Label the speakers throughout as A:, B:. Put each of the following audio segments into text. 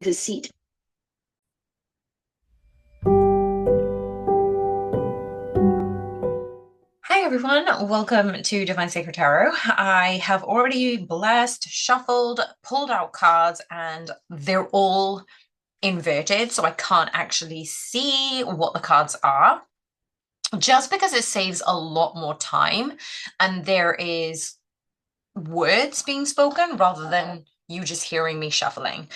A: The seat.
B: Hi everyone, welcome to Divine Sacred Tarot. I have already blessed, shuffled, pulled out cards, and they're all inverted, so I can't actually see what the cards are, just because it saves a lot more time and there is words being spoken rather than you just hearing me shuffling.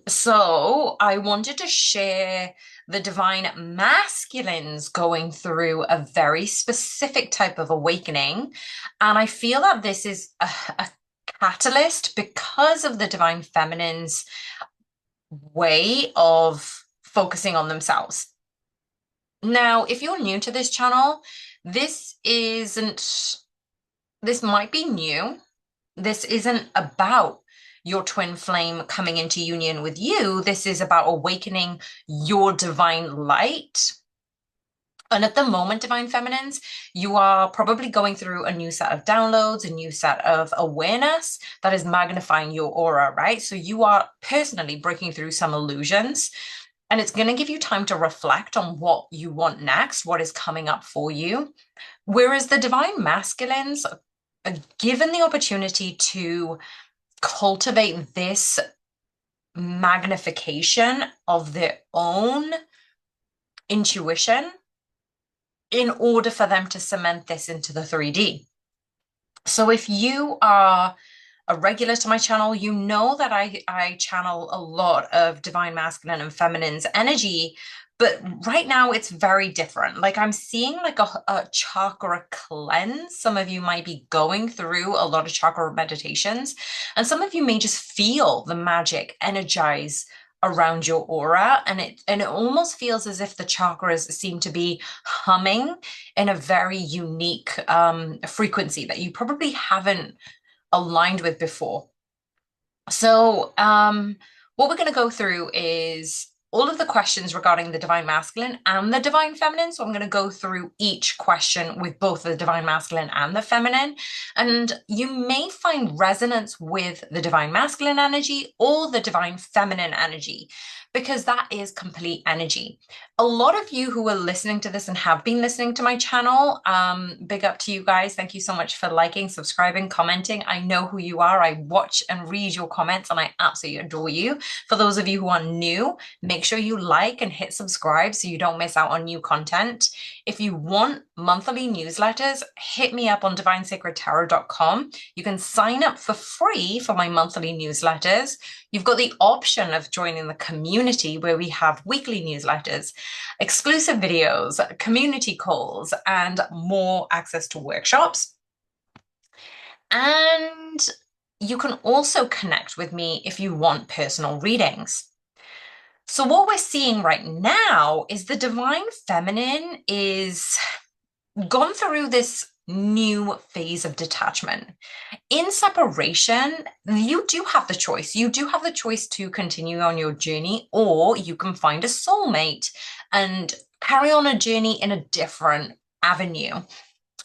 B: So I wanted to share the divine masculines going through a very specific type of awakening. And I feel that this is a catalyst because of the divine feminines' way of focusing on themselves. Now, if you're new to this channel, this isn't, this might be new. This isn't about your twin flame coming into union with you. This is about awakening your divine light. And at the moment, divine feminines, you are probably going through a new set of downloads, a new set of awareness that is magnifying your aura, right? So you are personally breaking through some illusions, and it's going to give you time to reflect on what you want next, what is coming up for you. Whereas the divine masculines are given the opportunity to cultivate this magnification of their own intuition in order for them to cement this into the 3D. So if you are a regular to my channel, you know that I channel a lot of divine masculine and feminine's energy, but right now it's very different. Like I'm seeing like a chakra cleanse. Some of you might be going through a lot of chakra meditations, and some of you may just feel the magic energize around your aura, and it almost feels as if the chakras seem to be humming in a very unique frequency that you probably haven't aligned with before. So, what we're going to go through is all of the questions regarding the divine masculine and the divine feminine. So, I'm going to go through each question with both the divine masculine and the feminine. And you may find resonance with the divine masculine energy or the divine feminine energy, because that is complete energy. A lot of you who are listening to this and have been listening to my channel, big up to you guys. Thank you so much for liking, subscribing, commenting. I know who you are. I watch and read your comments and I absolutely adore you. For those of you who are new, make sure you like and hit subscribe so you don't miss out on new content. If you want monthly newsletters, hit me up on divinesacredtarot.com. You can sign up for free for my monthly newsletters. You've got the option of joining the community where we have weekly newsletters, exclusive videos, community calls, and more access to workshops. And you can also connect with me if you want personal readings. So, what we're seeing right now is the divine feminine is gone through this new phase of detachment. In separation, you do have the choice. You do have the choice to continue on your journey, or you can find a soulmate and carry on a journey in a different avenue.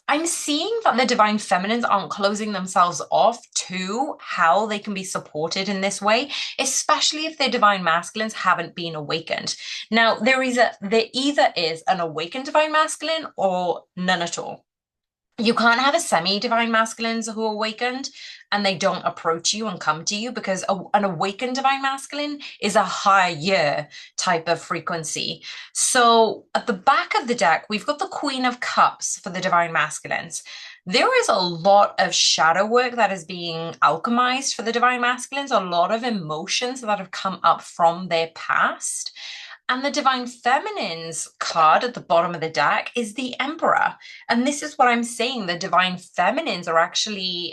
B: I'm seeing that the divine feminines aren't closing themselves off to how they can be supported in this way, especially if their divine masculines haven't been awakened. Now, there either is an awakened divine masculine or none at all. You can't have a semi-divine masculines who are awakened and they don't approach you and come to you, because an awakened divine masculine is a higher type of frequency. So at the back of the deck, we've got the Queen of Cups for the divine masculines. There is a lot of shadow work that is being alchemized for the divine masculines, a lot of emotions that have come up from their past. And the Divine Feminine's card at the bottom of the deck is the Emperor. And this is what I'm saying. The Divine Feminines are actually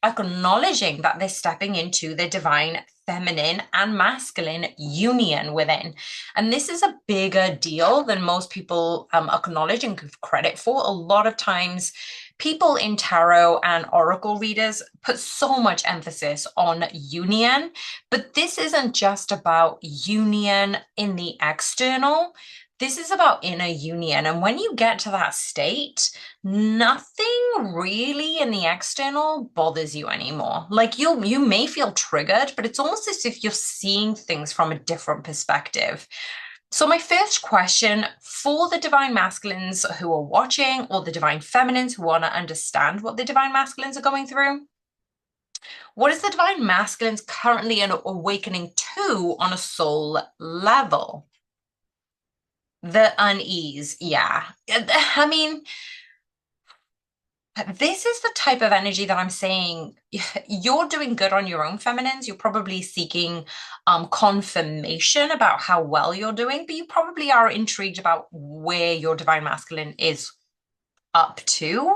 B: acknowledging that they're stepping into the Divine Feminine and Masculine union within. And this is a bigger deal than most people acknowledge and give credit for. A lot of times, people in tarot and oracle readers put so much emphasis on union, but this isn't just about union in the external. This is about inner union. And when you get to that state, nothing really in the external bothers you anymore. Like you may feel triggered, but it's almost as if you're seeing things from a different perspective. So, my first question for the divine masculines who are watching, or the divine feminines who want to understand what the divine masculines are going through, what is the divine masculines currently awakening to on a soul level? The unease, yeah. I mean, this is the type of energy that I'm saying you're doing good on your own, feminines. You're probably seeking confirmation about how well you're doing, but you probably are intrigued about where your divine masculine is up to,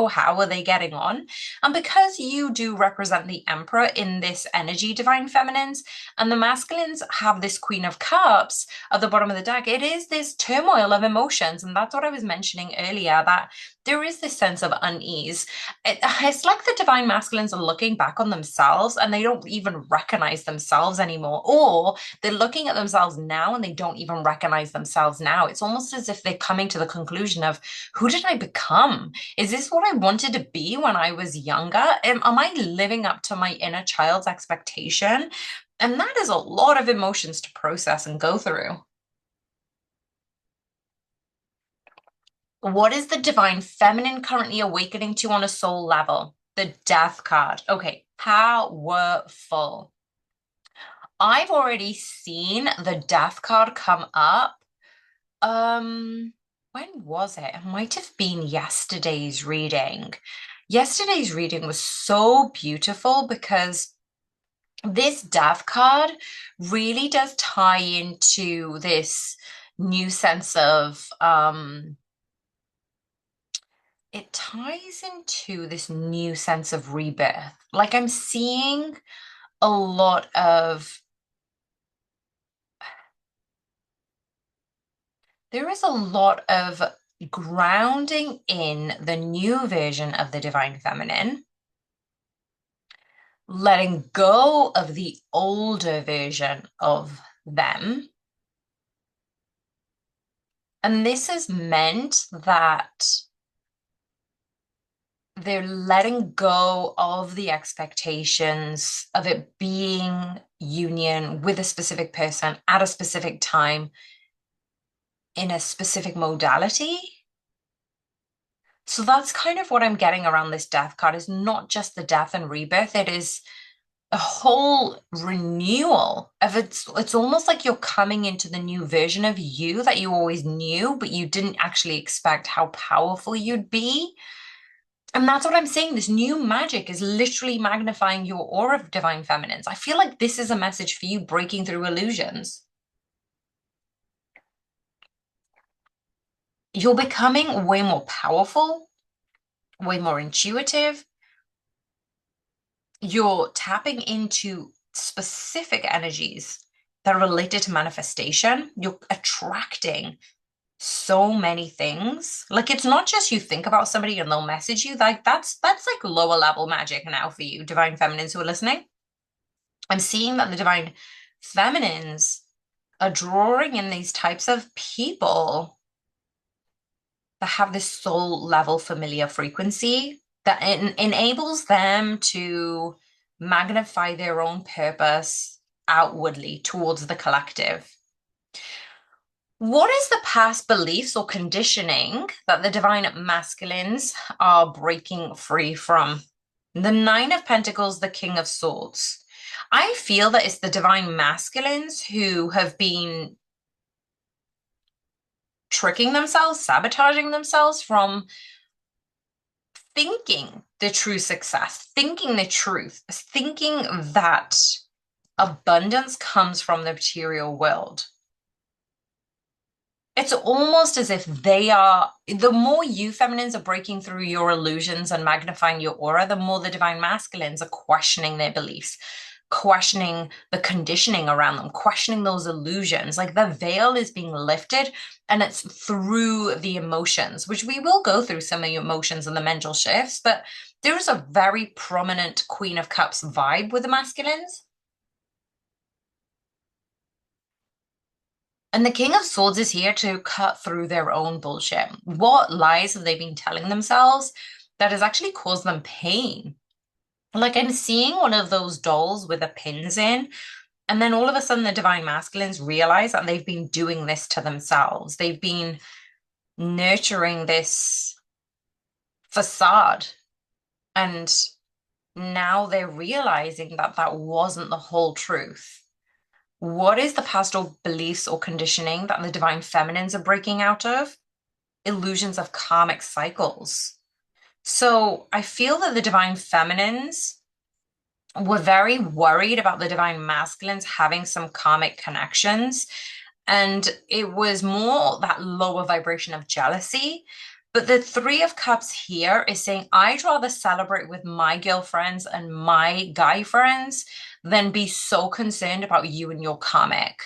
B: how are they getting on? And because you do represent the emperor in this energy, divine feminines, and the masculines have this queen of cups at the bottom of the deck, it is this turmoil of emotions. And that's what I was mentioning earlier, that there is this sense of unease. It's like the divine masculines are looking back on themselves and they don't even recognize themselves anymore, or they're looking at themselves now and they don't even recognize themselves now. It's almost as if they're coming to the conclusion of, who did I become? Is this what I wanted to be when I was younger? Am I living up to my inner child's expectation? And that is a lot of emotions to process and go through. What is the divine feminine currently awakening to on a soul level? The death card. Okay, powerful. I've already seen the death card come up. When was it? It might have been yesterday's reading. Yesterday's reading was so beautiful because this death card really does tie into this new sense of it ties into this new sense of rebirth. Like I'm seeing a lot of, there is a lot of grounding in the new version of the divine feminine, letting go of the older version of them. And this has meant that they're letting go of the expectations of it being union with a specific person at a specific time in a specific modality. So that's kind of what I'm getting around this death card, is not just the death and rebirth, it is a whole renewal of it's almost like you're coming into the new version of you that you always knew, but you didn't actually expect how powerful you'd be. And that's what I'm saying. This new magic is literally magnifying your aura of divine feminines. I feel like this is a message for you breaking through illusions. You're becoming way more powerful, way more intuitive. You're tapping into specific energies that are related to manifestation. You're attracting so many things. Like it's not just you think about somebody and they'll message you. Like that's like lower level magic now for you, divine feminines who are listening. I'm seeing that the divine feminines are drawing in these types of people that have this soul level familiar frequency that enables them to magnify their own purpose outwardly towards the collective. What is the past beliefs or conditioning that the divine masculines are breaking free from? The Nine of Pentacles, the King of Swords. I feel that it's the divine masculines who have been tricking themselves, sabotaging themselves from thinking the true success, thinking the truth, thinking that abundance comes from the material world. It's almost as if they are, the more you feminines are breaking through your illusions and magnifying your aura, the more the divine masculines are questioning their beliefs, questioning the conditioning around them, questioning those illusions. Like the veil is being lifted and it's through the emotions, which we will go through some of the emotions and the mental shifts, but there is a very prominent Queen of Cups vibe with the masculines. And the King of Swords is here to cut through their own bullshit. What lies have they been telling themselves that has actually caused them pain? Like I'm seeing one of those dolls with the pins in, and then all of a sudden the divine masculines realize that they've been doing this to themselves. They've been nurturing this facade, and now they're realizing that that wasn't the whole truth. What is the pastoral beliefs or conditioning that the divine feminines are breaking out of? Illusions of karmic cycles. So I feel that the divine feminines were very worried about the divine masculines having some karmic connections. And it was more that lower vibration of jealousy. But the Three of Cups here is saying, I'd rather celebrate with my girlfriends and my guy friends than be so concerned about you and your karmic.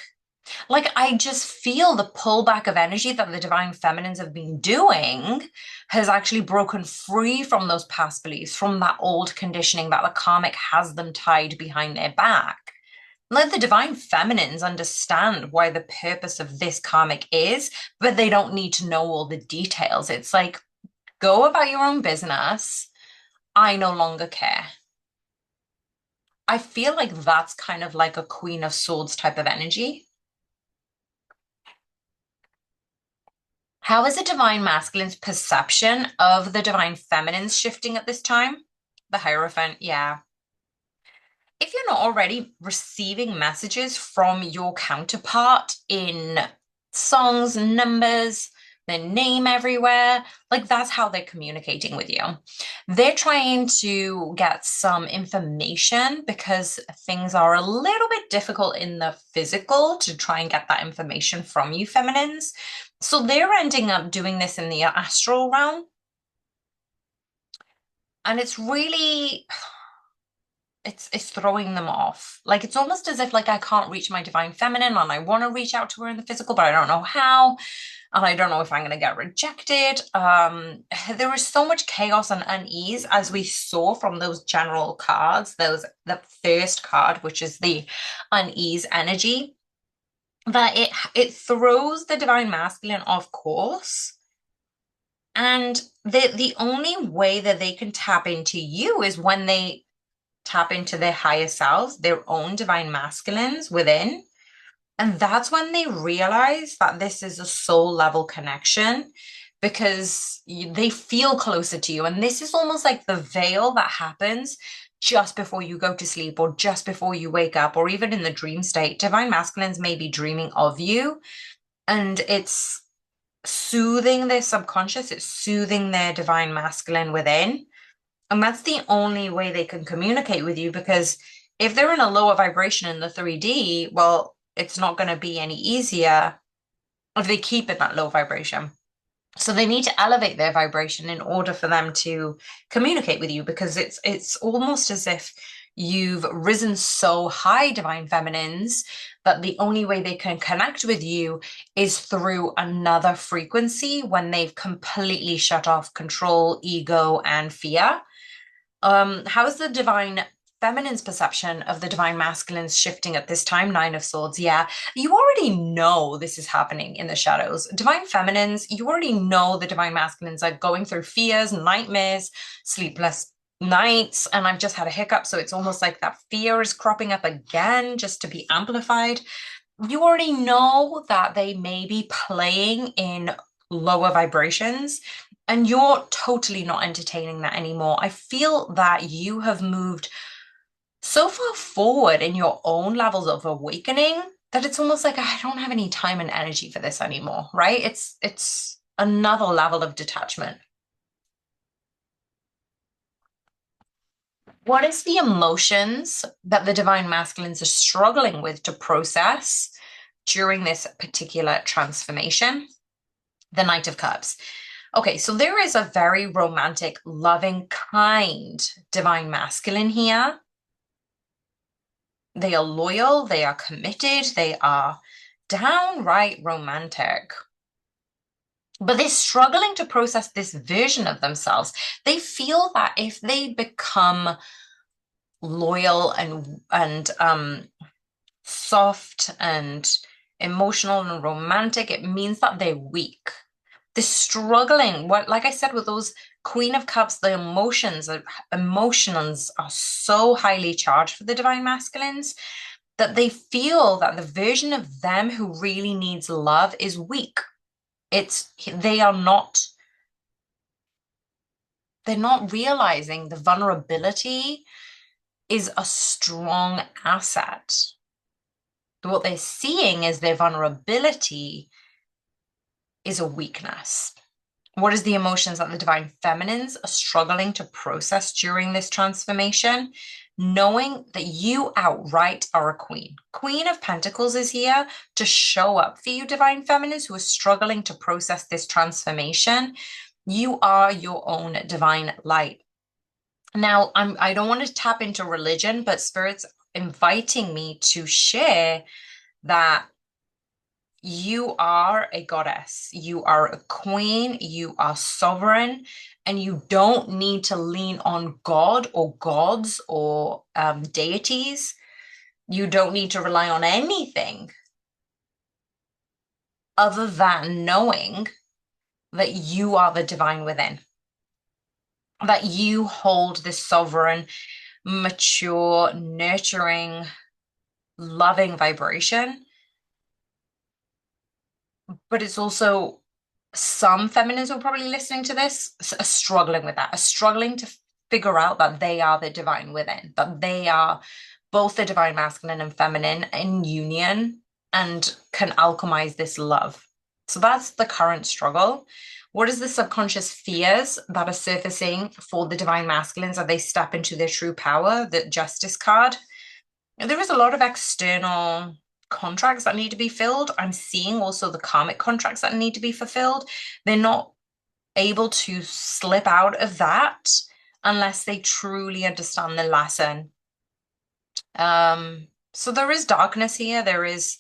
B: Like, I just feel the pullback of energy that the divine feminines have been doing has actually broken free from those past beliefs, from that old conditioning that the karmic has them tied behind their back. Let the divine feminines understand why the purpose of this karmic is, but they don't need to know all the details. It's like, go about your own business. I no longer care. I feel like that's kind of like a Queen of Swords type of energy. How is the divine masculine's perception of the divine feminines shifting at this time? The Hierophant, yeah. If you're not already receiving messages from your counterpart in songs, numbers, their name everywhere, like that's how they're communicating with you. They're trying to get some information because things are a little bit difficult in the physical to try and get that information from you, feminines. So they're ending up doing this in the astral realm. And it's really it's throwing them off. Like it's almost as if like I can't reach my divine feminine and I want to reach out to her in the physical, but I don't know how. And I don't know if I'm going to get rejected. There is so much chaos and unease as we saw from those general cards. Those the first card, which is the unease energy, that it throws the divine masculine off course. And the only way that they can tap into you is when they tap into their higher selves, their own divine masculines within. And that's when they realize that this is a soul level connection because they feel closer to you. And this is almost like the veil that happens just before you go to sleep or just before you wake up or even in the dream state. Divine masculines may be dreaming of you and it's soothing their subconscious, it's soothing their divine masculine within. And that's the only way they can communicate with you because if they're in a lower vibration in the 3D, well, it's not going to be any easier if they keep in that low vibration. So they need to elevate their vibration in order for them to communicate with you because it's almost as if you've risen so high, divine feminines, that the only way they can connect with you is through another frequency when they've completely shut off control, ego, and fear. How is the divine feminine's perception of the divine masculines shifting at this time? Nine of Swords. Yeah, you already know this is happening in the shadows. Divine feminines, you already know the divine masculines are going through fears, nightmares, sleepless nights. And I've just had a hiccup. So it's almost like that fear is cropping up again just to be amplified. You already know that they may be playing in lower vibrations and you're totally not entertaining that anymore. I feel that you have moved so far forward in your own levels of awakening that it's almost like I don't have any time and energy for this anymore, right? It's another level of detachment. What is the emotions that the divine masculines are struggling with to process during this particular transformation? The Knight of Cups. Okay, so there is a very romantic, loving, kind divine masculine here. They are loyal, they are committed, they are downright romantic. But they're struggling to process this version of themselves. They feel that if they become loyal and soft and emotional and romantic, it means that they're weak. They're struggling. What, like I said, with those Queen of Cups, the emotions are so highly charged for the divine masculines that they feel that the version of them who really needs love is weak. They are not, they're not realizing the vulnerability is a strong asset. What they're seeing is their vulnerability is a weakness. What is the emotions that the divine feminines are struggling to process during this transformation? Knowing that you outright are a queen. Queen of Pentacles is here to show up for you, divine feminines, who are struggling to process this transformation. You are your own divine light. Now, I don't want to tap into religion, but Spirit's inviting me to share that you are a goddess, you are a queen, you are sovereign, and you don't need to lean on God or gods or deities. You don't need to rely on anything other than knowing that you are the divine within, that you hold this sovereign, mature, nurturing, loving vibration. But it's also some feminists who are probably listening to this are struggling with that, are struggling to figure out that they are the divine within, that they are both the divine masculine and feminine in union and can alchemize this love. So that's the current struggle. What is the subconscious fears that are surfacing for the divine masculines as they step into their true power? The Justice card. There is a lot of external contracts that need to be filled. I'm seeing also the karmic contracts that need to be fulfilled. They're not able to slip out of that unless they truly understand the lesson. So there is darkness here. There is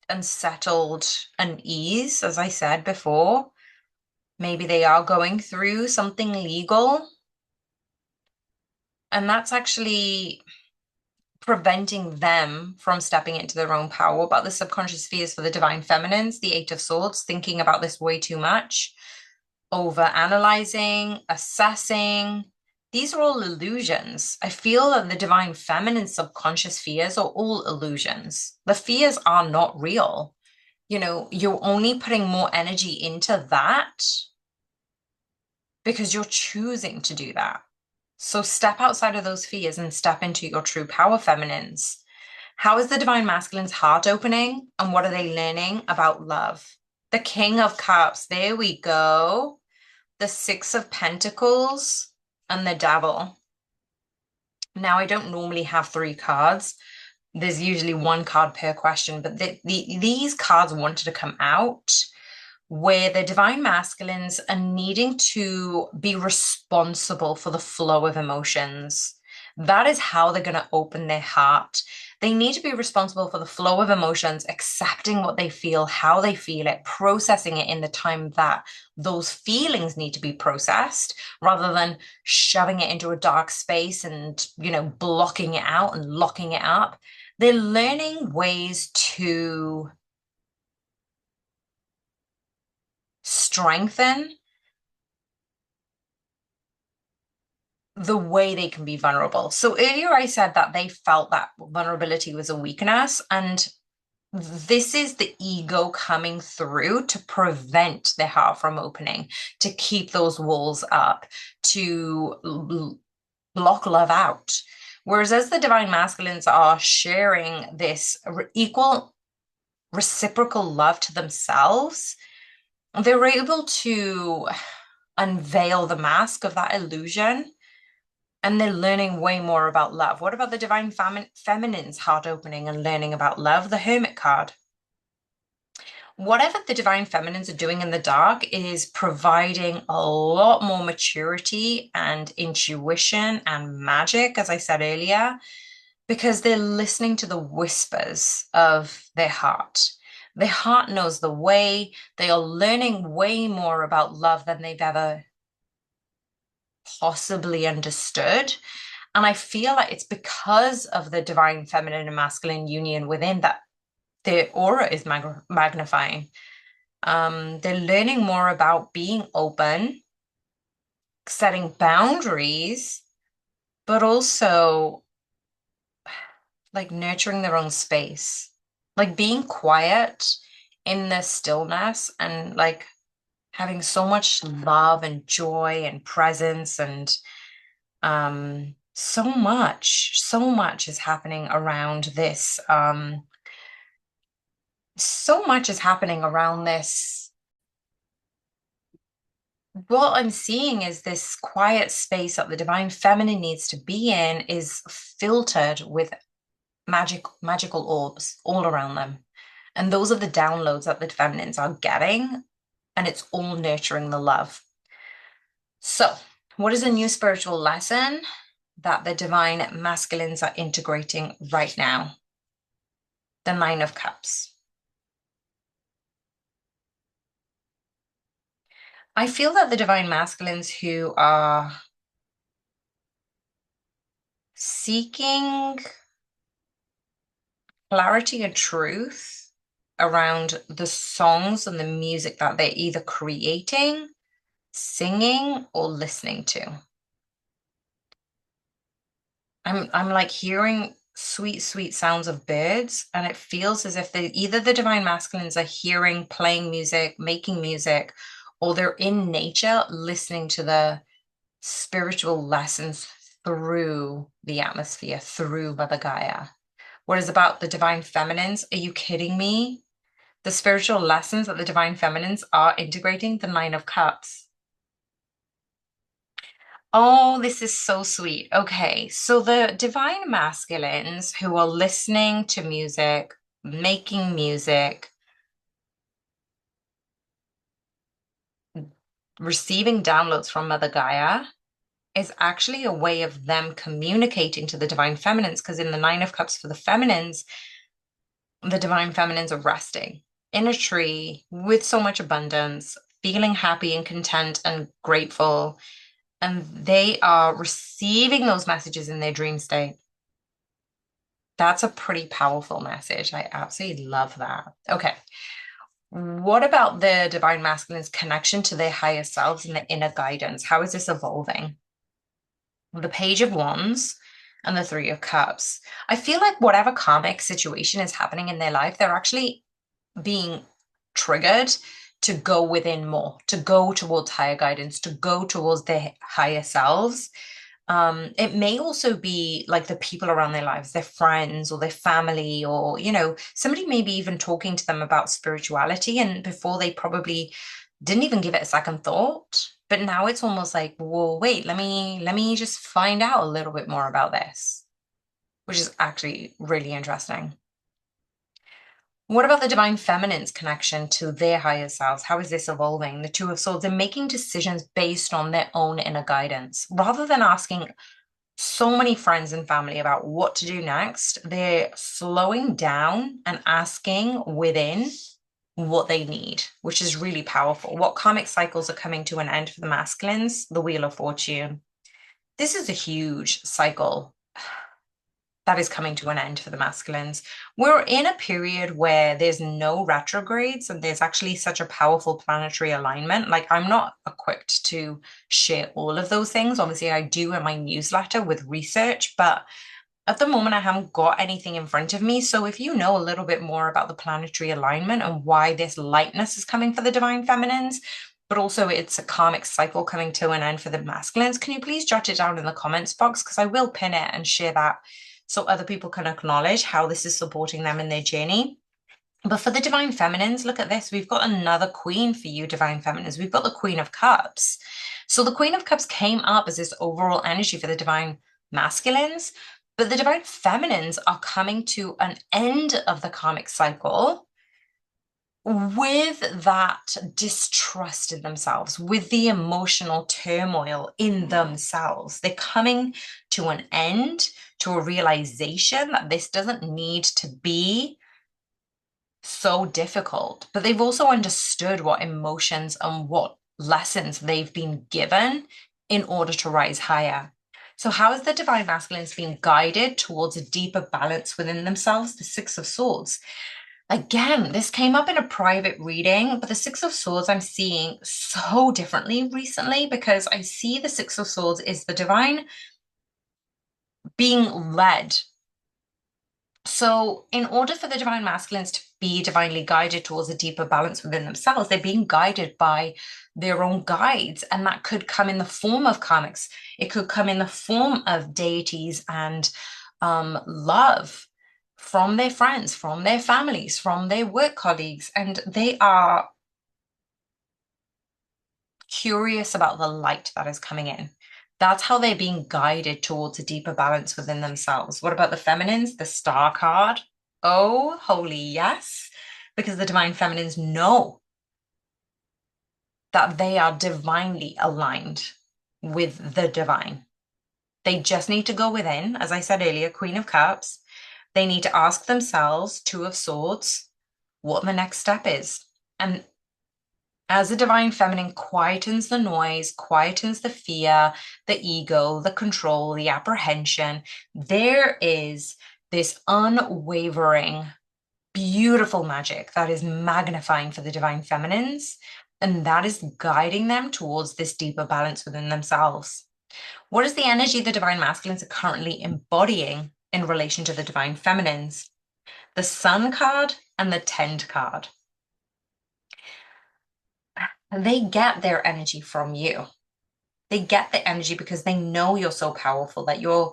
B: unsettled unease, as I said before. Maybe they are going through something legal. And that's actually preventing them from stepping into their own power. About the subconscious fears for the divine feminines, the Eight of Swords, thinking about this way too much, over analyzing, assessing. These are all illusions. I feel that the divine feminine subconscious fears are all illusions. The fears are not real. You know, you're only putting more energy into that because you're choosing to do that. So step outside of those fears and step into your true power, feminines. How is the divine masculine's heart opening and what are they learning about love? The King of Cups, there we go. The Six of Pentacles and the Devil. Now, I don't normally have 3 cards. There's usually 1 card per question, but these cards wanted to come out where the divine masculines are needing to be responsible for the flow of emotions. That is how they're going to open their heart. They need to be responsible for the flow of emotions, accepting what they feel, how they feel it, processing it in the time that those feelings need to be processed, rather than shoving it into a dark space and, you know, blocking it out and locking it up. They're learning ways to strengthen the way they can be vulnerable. So earlier I said that they felt that vulnerability was a weakness, and this is the ego coming through to prevent their heart from opening, to keep those walls up, to block love out. Whereas as the divine masculines are sharing this equal reciprocal love to themselves, they're able to unveil the mask of that illusion and they're learning way more about love. What about the divine feminine's heart opening and learning about love? The Hermit card. Whatever the divine feminines are doing in the dark is providing a lot more maturity and intuition and magic, as I said earlier, because they're listening to the whispers of their heart. Their heart knows the way. They are learning way more about love than they've ever possibly understood. And I feel like it's because of the divine feminine and masculine union within that their aura is magnifying. They're learning more about being open, setting boundaries, but also like nurturing their own space, like being quiet in the stillness and like having so much love and joy and presence and so much is happening around this. So much is happening around this. What I'm seeing is this quiet space that the divine feminine needs to be in is filtered with magical orbs all around them. And those are the downloads that the feminines are getting, and it's all nurturing the love. So, what is a new spiritual lesson that the divine masculines are integrating right now? The Nine of Cups. I feel that the divine masculines who are seeking clarity and truth around the songs and the music that they're either creating, singing, or listening to. I'm like hearing sweet, sweet sounds of birds, and it feels as if they either the divine masculines are hearing, playing music, making music, or they're in nature listening to the spiritual lessons through the atmosphere, through Mother Gaia. What is about the divine feminines? Are you kidding me? The spiritual lessons that the divine feminines are integrating, the Nine of Cups. Oh, this is so sweet. Okay, so the divine masculines who are listening to music, making music, receiving downloads from Mother Gaia is actually a way of them communicating to the divine feminines. Because in the Nine of Cups for the feminines, the divine feminines are resting in a tree with so much abundance, feeling happy and content and grateful. And they are receiving those messages in their dream state. That's a pretty powerful message. I absolutely love that. Okay. What about the divine masculine's connection to their higher selves and the inner guidance? How is this evolving? The Page of Wands and the Three of Cups. I feel like whatever karmic situation is happening in their life, they're actually being triggered to go within more, to go towards higher guidance, to go towards their higher selves. It may also be like the people around their lives, their friends or their family, or, somebody may be even talking to them about spirituality. And before they probably didn't even give it a second thought. But now it's almost like, well, wait, let me just find out a little bit more about this, which is actually really interesting. What about the divine feminine's connection to their higher selves? How is this evolving? The Two of Swords are making decisions based on their own inner guidance. Rather than asking so many friends and family about what to do next, they're slowing down and asking within what they need, which is really powerful. What karmic cycles are coming to an end for the masculines? The Wheel of Fortune. This is a huge cycle that is coming to an end for the masculines. We're in a period where there's no retrogrades and there's actually such a powerful planetary alignment. Like, I'm not equipped to share all of those things. Obviously, I do in my newsletter with research, but at the moment, I haven't got anything in front of me. So if you know a little bit more about the planetary alignment and why this lightness is coming for the divine feminines, but also it's a karmic cycle coming to an end for the masculines, can you please jot it down in the comments box? Because I will pin it and share that so other people can acknowledge how this is supporting them in their journey. But for the divine feminines, look at this. We've got another queen for you, divine feminines. We've got the Queen of Cups. So the Queen of Cups came up as this overall energy for the divine masculines, but the divine feminines are coming to an end of the karmic cycle with that distrust in themselves, with the emotional turmoil in themselves. They're coming to an end, to a realization that this doesn't need to be so difficult, but they've also understood what emotions and what lessons they've been given in order to rise higher. So, how is the divine masculines being guided towards a deeper balance within themselves? The Six of Swords. Again, this came up in a private reading, but the Six of Swords I'm seeing so differently recently because I see the Six of Swords is the divine being led. So, in order for the divine masculines to be divinely guided towards a deeper balance within themselves, they're being guided by their own guides, and that could come in the form of karmics. It could come in the form of deities and love from their friends, from their families, from their work colleagues, and they are curious about the light that is coming in. That's how they're being guided towards a deeper balance within themselves. What about the feminines? The Star card. Oh, holy yes. Because the divine feminines know that they are divinely aligned with the divine. They just need to go within, as I said earlier, Queen of Cups. They need to ask themselves, Two of Swords, what the next step is. And as a divine feminine quietens the noise, quietens the fear, the ego, the control, the apprehension, there is this unwavering, beautiful magic that is magnifying for the divine feminines, and that is guiding them towards this deeper balance within themselves. What is the energy the divine masculines are currently embodying in relation to the divine feminines? The Sun card and the Tend card. They get their energy from you. They get the energy because they know you're so powerful, that you're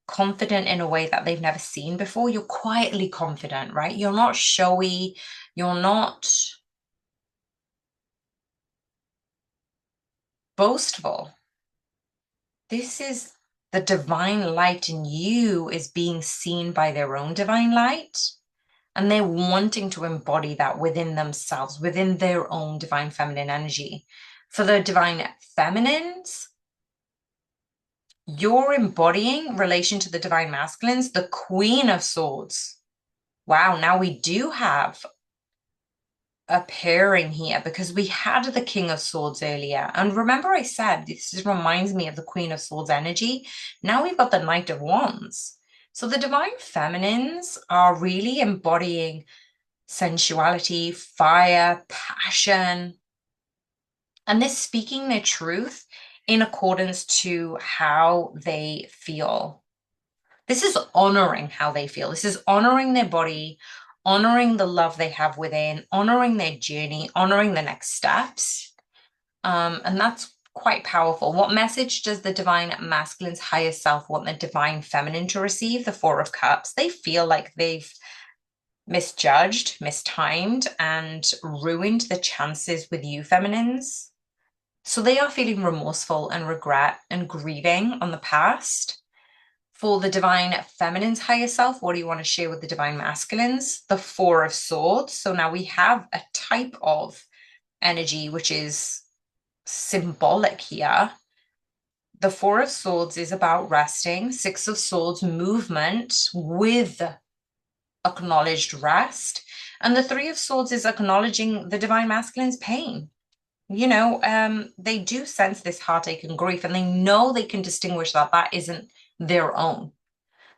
B: confident in a way that they've never seen before. You're quietly confident, right? You're not showy. You're not boastful. This is the divine light in you is being seen by their own divine light. And they're wanting to embody that within themselves, within their own divine feminine energy. For the divine feminines, you're embodying relation to the divine masculines, the Queen of Swords. Wow, now we do have a pairing here because we had the King of Swords earlier. And remember, I said this reminds me of the Queen of Swords energy. Now we've got the Knight of Wands. So the divine feminines are really embodying sensuality, fire, passion, and they're speaking their truth in accordance to how they feel. This is honoring how they feel. This is honoring their body, honoring the love they have within, honoring their journey, honoring the next steps. And that's quite powerful. What message does the divine masculine's higher self want the divine feminine to receive? The Four of Cups. They feel like they've misjudged, mistimed, and ruined the chances with you, feminines. So they are feeling remorseful and regret and grieving on the past. For the divine feminine's higher self, what do you want to share with the divine masculines? The Four of Swords. So now we have a type of energy which is symbolic here. The Four of Swords is about resting. Six of Swords, movement with acknowledged rest. And the Three of Swords is acknowledging the divine masculine's pain. They do sense this heartache and grief, and they know they can distinguish that that isn't their own.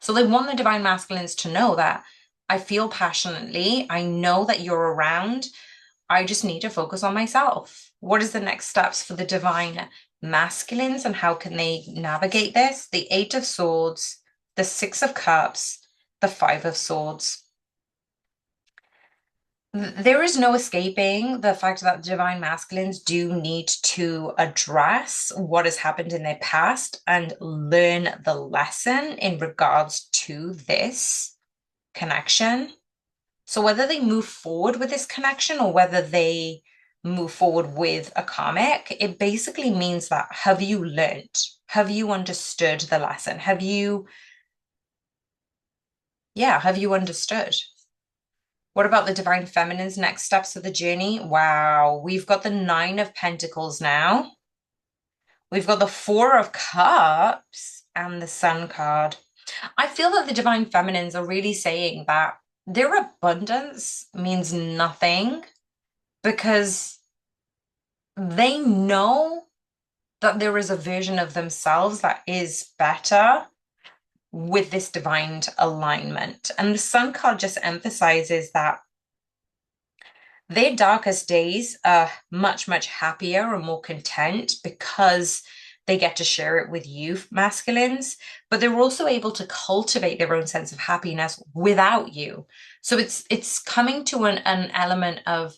B: So they want the divine masculines to know that I feel passionately. I know that you're around. I just need to focus on myself. What is the next steps for the divine masculines and how can they navigate this? The Eight of Swords, the Six of Cups, the Five of Swords. There is no escaping the fact that divine masculines do need to address what has happened in their past and learn the lesson in regards to this connection. So whether they move forward with this connection or whether they move forward with a karmic, it basically means that have you learned? Have you understood the lesson? Have you understood? What about the divine feminine's next steps of the journey? Wow, we've got the Nine of Pentacles now. We've got the Four of Cups and the Sun card. I feel that the divine feminines are really saying that their abundance means nothing because they know that there is a version of themselves that is better with this divine alignment. And the Sun card just emphasizes that their darkest days are much, much happier and more content because they get to share it with you, masculines, but they're also able to cultivate their own sense of happiness without you. So it's coming to an element of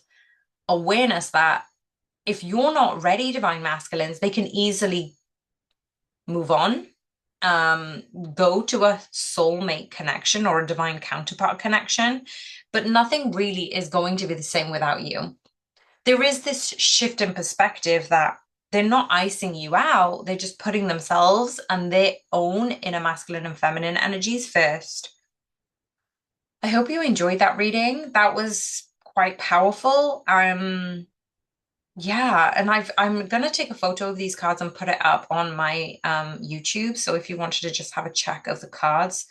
B: awareness that if you're not ready, divine masculines, they can easily move on, go to a soulmate connection or a divine counterpart connection, but nothing really is going to be the same without you. There is this shift in perspective that they're not icing you out, they're just putting themselves and their own inner masculine and feminine energies first. I hope you enjoyed that reading. That was quite powerful. Yeah, and I'm gonna take a photo of these cards and put it up on my YouTube. So if you wanted to just have a check of the cards,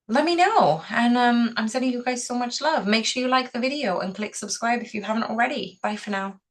B: let me know. And I'm sending you guys so much love. Make sure you like the video and click subscribe if you haven't already. Bye for now.